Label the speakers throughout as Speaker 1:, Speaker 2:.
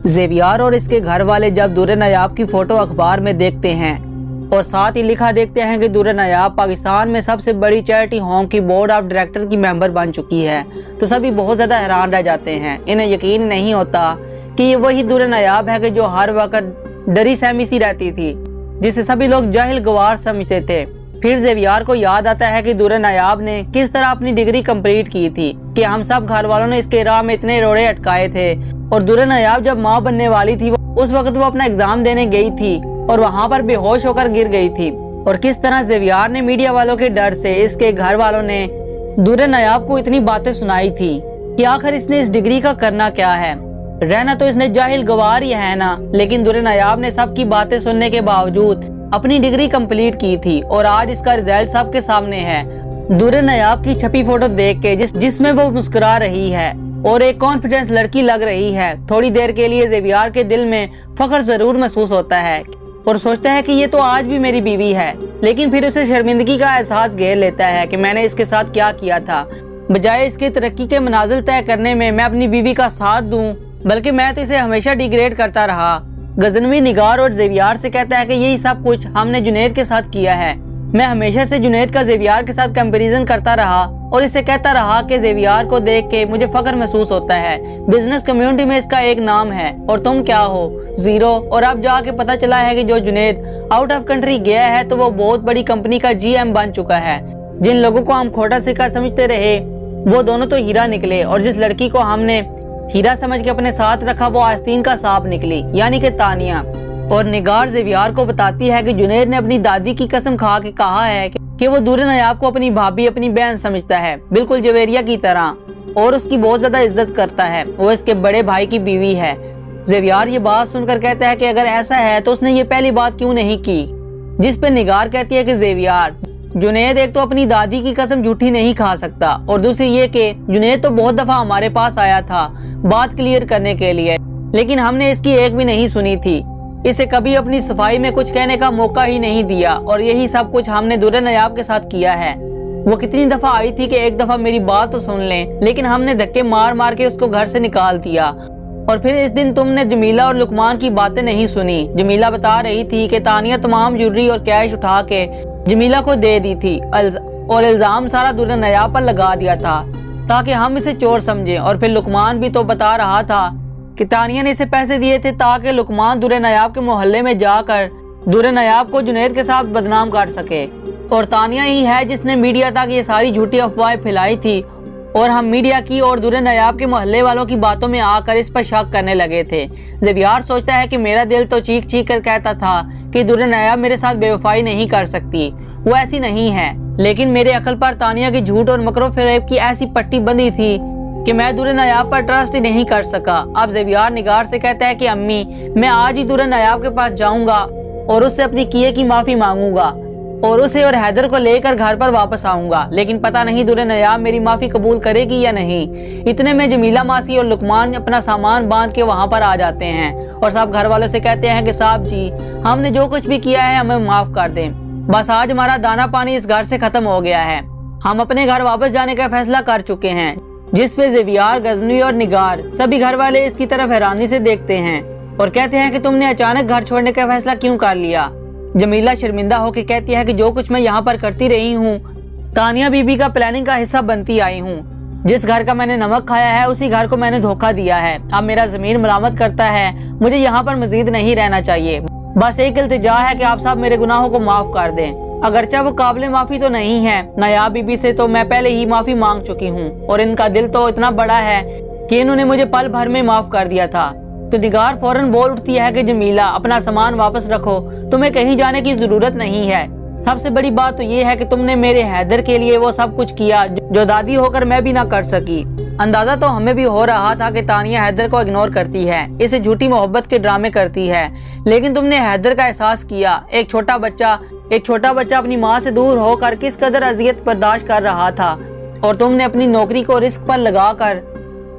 Speaker 1: ज़ेवियार और इसके घर वाले जब दुर्र नायाब की फोटो अखबार में देखते हैं और साथ ही लिखा देखते हैं कि दुर्र नायाब पाकिस्तान में सबसे बड़ी चैरिटी होम की बोर्ड ऑफ डायरेक्टर की मेंबर बन चुकी है, तो सभी बहुत ज़्यादा हैरान रह जाते हैं। इन्हें यकीन नहीं होता कि ये वही दुर्र नायाब है कि जो हर वक्त डरी सहमी सी रहती थी, जिसे सभी लोग जाहिल गवार समझते थे। फिर ज़ेवियार को याद आता है कि दुर्र नायाब ने किस तरह अपनी डिग्री कंप्लीट की थी कि हम सब घर वालों ने इसके राह में इतने रोड़े अटकाए थे। और दुर्र नायाब जब माँ बनने वाली थी उस वक्त वो अपना एग्जाम देने गई थी और वहाँ पर बेहोश होकर गिर गई थी। और किस तरह ज़ेवियार ने मीडिया वालों के डर से इसके घर वालों ने दुर्र नायाब को इतनी बातें सुनाई थी कि आखिर इसने इस डिग्री का करना क्या है। रहना तो इसने जाहिल गवार ही है ना, लेकिन दुर्र नायाब ने सबकी बातें सुनने के बावजूद अपनी डिग्री कंप्लीट की थी और आज इसका रिजल्ट सबके सामने है। दुर्र नायाब की छपी फोटो देख के जिसमें वो मुस्कुरा रही है और एक कॉन्फिडेंस लड़की लग रही है, थोड़ी देर के लिए ज़ेवियार के दिल में फख्र जरूर महसूस होता है और सोचता है कि ये तो आज भी मेरी बीवी है। लेकिन फिर उसे शर्मिंदगी का एहसास घेर लेता है कि मैंने इसके साथ क्या किया था। बजाय इसके तरक्की के मनाजिल तय करने में मैं अपनी बीवी का साथ दूं, बल्कि मैं तो इसे हमेशा डिग्रेड करता रहा। गजनवी निगार और ज़ेवियार से कहता है कि यही सब कुछ हमने जुनैद के साथ किया है। मैं हमेशा से जुनैद का ज़ेवियार के साथ कंपैरिजन करता रहा और इसे कहता रहा कि ज़ेवियार को देख के मुझे फख्र महसूस होता है। बिजनेस कम्युनिटी में इसका एक नाम है और तुम क्या हो, जीरो। और अब जाके पता चला है कि जो जुनैद आउट ऑफ कंट्री गया है तो वो बहुत बड़ी कंपनी का GM बन चुका है। जिन लोगों को हम खोटा सिक्का समझते रहे वो दोनों तो हीरा निकले, और जिस लड़की को हमने हीरा समझ के अपने साथ रखा वो आस्तीन का सांप निकली, यानी कि तानिया। और निगार ज़ेवियार को बताती है कि जुनैद ने अपनी दादी की कसम खा के कहा है कि वो दुर्र नायाब को अपनी भाभी, अपनी बहन समझता है, बिल्कुल जवेरिया की तरह, और उसकी बहुत ज्यादा इज्जत करता है। वो इसके बड़े भाई की बीवी है। ज़ेवियार ये बात सुनकर कहता है कि अगर ऐसा है तो उसने ये पहली बात क्यों नहीं की। जिस पे निगार कहती है कि ज़ेवियार, जुनैद एक तो अपनी दादी की कसम झूठी नहीं खा सकता, और दूसरी ये कि जुनैद तो बहुत दफा हमारे पास आया था बात क्लियर करने के लिए, लेकिन हमने इसकी एक भी नहीं सुनी थी। इसे कभी अपनी सफाई में कुछ कहने का मौका ही नहीं दिया, और यही सब कुछ हमने दुर्र नायाब के साथ किया है। वो कितनी दफा आई थी कि एक दफा मेरी बात तो सुन लें, लेकिन हमने धक्के मार मार के उसको घर से निकाल दिया। और फिर इस दिन तुमने जमीला और लुकमान की बातें नहीं सुनी। जमीला बता रही थी कि तानिया तमाम ज्वेलरी और कैश उठा के जमीला को दे दी थी और इल्जाम सारा दुर्र नायाब पर लगा दिया था ताकि हम इसे चोर समझें। और फिर लुकमान भी तो बता रहा था कि तानिया ने इसे पैसे दिए थे ताकि लुकमान दुर्र नायाब के मोहल्ले में जाकर दुर्र नायाब को जुनैद के साथ बदनाम कर सके। और तानिया ही है जिसने मीडिया तक ये सारी झूठी अफवाहें फैलाई थी, और हम मीडिया की और दुर्र नायाब के मोहल्ले वालों की बातों में आकर इस पर शक करने लगे थे। ज़ेवियार सोचता है कि मेरा दिल तो चीख चीख कर कहता था कि दुर्र नायाब मेरे साथ बेवफाई नहीं कर सकती, वो ऐसी नहीं है, लेकिन मेरे अकल पर तानिया की झूठ और मकरो फरेब की ऐसी पट्टी बंधी थी कि मैं दुर्र नायाब पर ट्रस्ट ही नहीं कर सका। अब ज़ेवियार निगार से कहता है कि अम्मी, मैं आज ही दुर्र नायाब के पास जाऊंगा और उससे अपनी किए की माफी मांगूंगा और उसे और हैदर को लेकर घर पर वापस आऊंगा, लेकिन पता नहीं दुर्र नायाब मेरी माफी कबूल करेगी या नहीं। इतने में जमीला मासी और लुकमान अपना सामान बांध के वहाँ पर आ जाते हैं और सब घर वालों से कहते हैं कि साहब जी, हमने जो कुछ भी किया है हमें माफ कर दें, बस आज हमारा दाना पानी इस घर से खत्म हो गया है, हम अपने घर वापस जाने का फैसला कर चुके हैं। जिस पे ज़ेवियार, गजनवी और निगार सभी घर वाले इसकी तरफ हैरानी से देखते हैं और कहते हैं कि तुमने अचानक घर छोड़ने का फैसला क्यों कर लिया। जमीला शर्मिंदा होकर कहती है कि जो कुछ मैं यहाँ पर करती रही हूँ, तानिया बीबी का प्लानिंग का हिस्सा बनती आई हूँ। जिस घर का मैंने नमक खाया है उसी घर को मैंने धोखा दिया है। अब मेरा ज़मीर मलामत करता है, मुझे यहाँ पर मजीद नहीं रहना चाहिए। बस एक इल्तिजा है कि आप सब मेरे गुनाहों को माफ कर दें। अगरचे वो काबिल माफी तो नहीं है, नायाब बीबी से तो मैं पहले ही माफी मांग चुकी हूँ और इनका दिल तो इतना बड़ा है कि इन्होंने मुझे पल भर में माफ कर दिया था। तो निगार फौरन बोल उठती है कि जमीला, अपना सामान वापस रखो, तुम्हें कहीं जाने की जरूरत नहीं है। सबसे बड़ी बात तो ये है कि तुमने मेरे हैदर के लिए वो सब कुछ किया जो दादी होकर मैं भी ना कर सकी। अंदाजा तो हमें भी हो रहा था कि तानिया हैदर को इग्नोर करती है, इसे झूठी मोहब्बत के ड्रामे करती है, लेकिन तुमने हैदर का एहसास किया। एक छोटा बच्चा अपनी माँ से दूर होकर किस कदर अजियत बर्दाश्त कर रहा था, और तुमने अपनी नौकरी को रिस्क पर लगाकर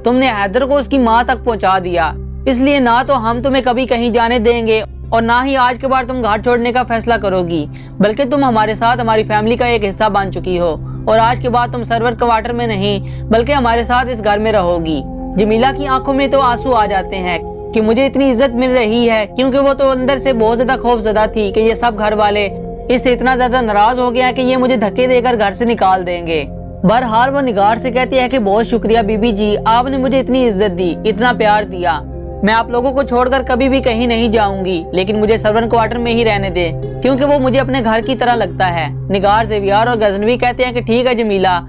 Speaker 1: तुमने हैदर को उसकी माँ तक पहुँचा दिया। इसलिए ना तो हम तुम्हें कभी कहीं जाने देंगे और ना ही आज के बाद तुम घर छोड़ने का फैसला करोगी, बल्कि तुम हमारे साथ हमारी फैमिली का एक हिस्सा बन चुकी हो और आज के बाद तुम सर्वर क्वार्टर में नहीं बल्कि हमारे साथ इस घर में रहोगी। जमीला की आंखों में तो आंसू आ जाते हैं कि मुझे इतनी इज्जत मिल रही है, क्योंकि वो तो अंदर से बहुत ज्यादा खौफजदा थी कि ये सब घर वाले इससे इतना ज्यादा नाराज हो गया कि ये मुझे धक्के देकर घर से निकाल देंगे। बहरहाल वो निगार से कहती है कि बहुत शुक्रिया बीबी जी, आपने मुझे इतनी इज्जत दी, इतना प्यार दिया। मैं आप लोगों को छोड़कर कभी भी कहीं नहीं जाऊंगी, लेकिन मुझे सर्वेंट क्वार्टर में ही रहने दे, क्योंकि वो मुझे अपने घर की तरह लगता है। निगार, ज़ेवियार और गजनवी कहते हैं कि ठीक है जमीला,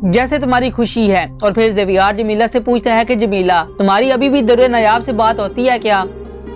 Speaker 1: जैसे तुम्हारी खुशी है। और फिर ज़ेवियार जमीला से पूछता है कि जमीला, तुम्हारी अभी भी दुर्रे नायाब से बात होती है क्या?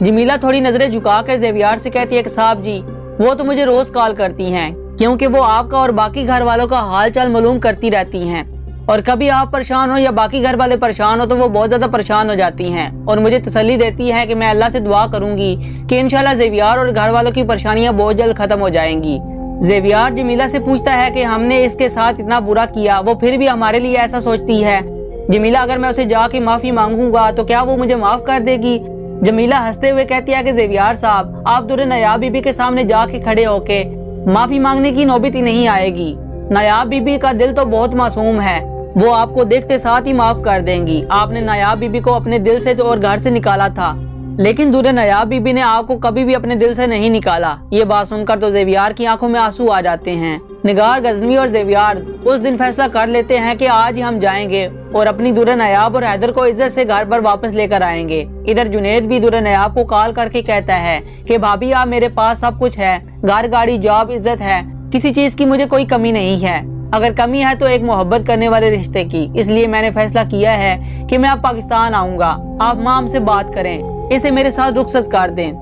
Speaker 1: जमीला थोड़ी नजरें झुकाकर ज़ेवियार से कहती है कि साहब जी, वो तो मुझे रोज कॉल करती हैं, क्योंकि वो आपका और बाकी घर वालों का हाल चाल मालूम करती रहती हैं, और कभी आप परेशान हो या बाकी घर वाले परेशान हो तो वो बहुत ज्यादा परेशान हो जाती हैं और मुझे तसल्ली देती है कि मैं अल्लाह से दुआ करूंगी कि इंशाल्लाह ज़ेवियार और घर वालों की परेशानियां बहुत जल्द खत्म हो जाएंगी। ज़ेवियार जमीला से पूछता है कि हमने इसके साथ इतना बुरा किया, वो फिर भी हमारे लिए ऐसा सोचती है। जमीला, अगर मैं उसे जाके माफी मांगूंगा तो क्या वो मुझे माफ कर देगी? जमीला हंसते हुए कहती है कि ज़ेवियार साहब, आप दुर्रे नायाब बीबी के सामने जाके खड़े होके माफी मांगने की नौबत ही नहीं आएगी। नायाब बीबी का दिल तो बहुत मासूम है, वो आपको देखते साथ ही माफ कर देंगी। आपने नायाब बीबी को अपने दिल से और घर से निकाला था, लेकिन दुर्रे नायाब बीबी ने आपको कभी भी अपने दिल से नहीं निकाला। ये बात सुनकर तो ज़ेवियार की आंखों में आंसू आ जाते हैं। निगार, गजनवी और ज़ेवियार उस दिन फैसला कर लेते हैं कि आज ही हम जाएंगे और अपनी दुर्रे नायाब और हैदर को इज्जत से घर पर वापस लेकर आएंगे। इधर जुनेद भी दुर्रे नायाब को कॉल करके कहता है कि भाभी, आप मेरे पास सब कुछ है, घर, गाड़ी, जॉब, इज्जत है, किसी चीज की मुझे कोई कमी नहीं है। अगर कमी है तो एक मोहब्बत करने वाले रिश्ते की। इसलिए मैंने फैसला किया है कि मैं अब पाकिस्तान आऊंगा। आप माम से बात करें, इसे मेरे साथ रुखसत कर दें।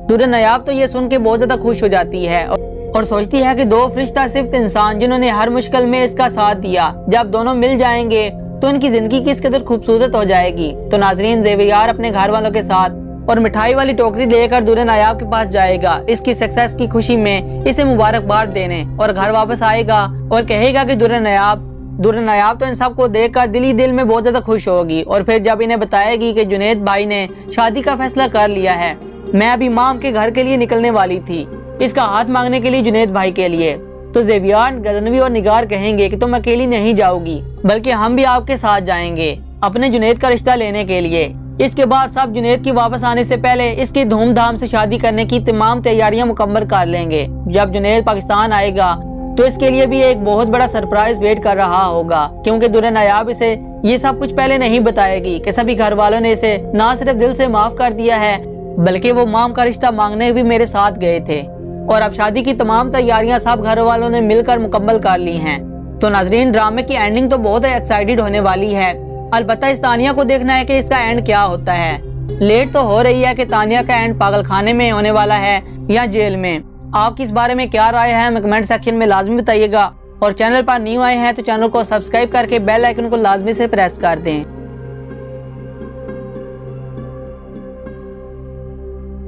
Speaker 1: दुर्रे नायाब तो ये सुन के बहुत ज्यादा खुश हो जाती है और सोचती है कि दो फरिश्ता सिर्फ इंसान जिन्होंने हर मुश्किल में इसका साथ दिया, जब दोनों मिल जाएंगे तो इनकी जिंदगी किस कदर खूबसूरत हो जाएगी। तो नाजरीन, ज़ेवियार अपने घर वालों के साथ और मिठाई वाली टोकरी लेकर दुर्रे नायाब के पास जाएगा, इसकी सक्सेस की खुशी में इसे मुबारकबाद देने, और घर वापस आएगा और कहेगा कि दुर्रे नायाब तो इन सबको देखकर दिल ही दिल में बहुत ज्यादा खुश होगी। और फिर जब इन्हें बताएगी कि जुनेद भाई ने शादी का फैसला कर लिया है, मैं अभी माम के घर के लिए निकलने वाली थी, इसका हाथ मांगने के लिए जुनेद भाई के लिए, तो ज़ेवियार, गजनवी और निगार कहेंगे कि तुम अकेली नहीं जाओगी, बल्कि हम भी आपके साथ जाएंगे अपने जुनेद का रिश्ता लेने के लिए। इसके बाद सब जुनेद की वापस आने से पहले इसकी धूमधाम से शादी करने की तमाम तैयारियां मुकम्मल कर लेंगे। जब जुनेद पाकिस्तान आएगा तो इसके लिए भी एक बहुत बड़ा सरप्राइज वेट कर रहा होगा, क्योंकि दुर्रे नायाब इसे ये सब कुछ पहले नहीं बताएगी कि सभी घर वालों ने इसे ना सिर्फ दिल से माफ कर दिया है, बल्कि वो माम का रिश्ता मांगने भी मेरे साथ गए थे, और अब शादी की तमाम तैयारियां सब घर वालों ने मिलकर मुकम्मल कर ली हैं। तो नाजरीन, ड्रामे की एंडिंग तो बहुत एक्साइटेड होने वाली है। अलबत्ता इस तानिया को देखना है कि इसका एंड क्या होता है। लेट तो हो रही है कि तानिया का एंड पागल खाने में होने वाला है या जेल में। आपकी इस बारे में क्या राय है, हमें कमेंट सेक्शन में लाजमी बताइएगा, और चैनल पर न्यू आए हैं तो चैनल को सब्सक्राइब करके बेल आइकन को लाजमी से प्रेस कर दें।